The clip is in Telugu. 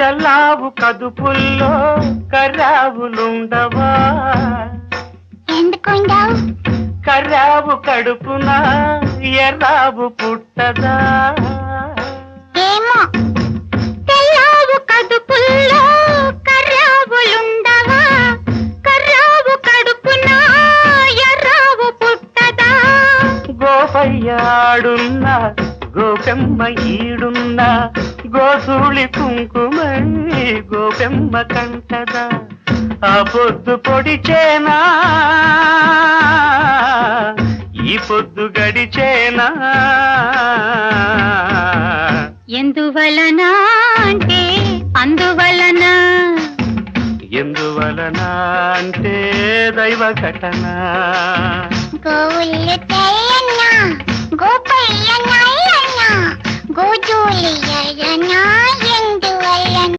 తెల్లావు కదుపుల్లో కర్రావులుండవా? ఎందుకుండవు? కర్రావు కడుపున ఎర్రావు పుట్టదా? ఏమో. తెల్లావు కదుపుల్లో కర్రావులుండవా? కర్రావు కడుపున ఎర్రావు పుట్టదా? గోపయ్యాడున్నా గోపెమ్మ ఈడున్నా గోసూళి కుంకుమై గోపెమ్మ కంటదా? ఆ పొద్దు పొడిచేనా ఈ పొద్దు గడిచేనా? ఎందువలన అంటే అందువలన. ఎందువలన అంటే దైవ ఘటన. గోవులు తెల్లన్న గోపయ్య నల్లన్న గోజూలి ఎర్రన.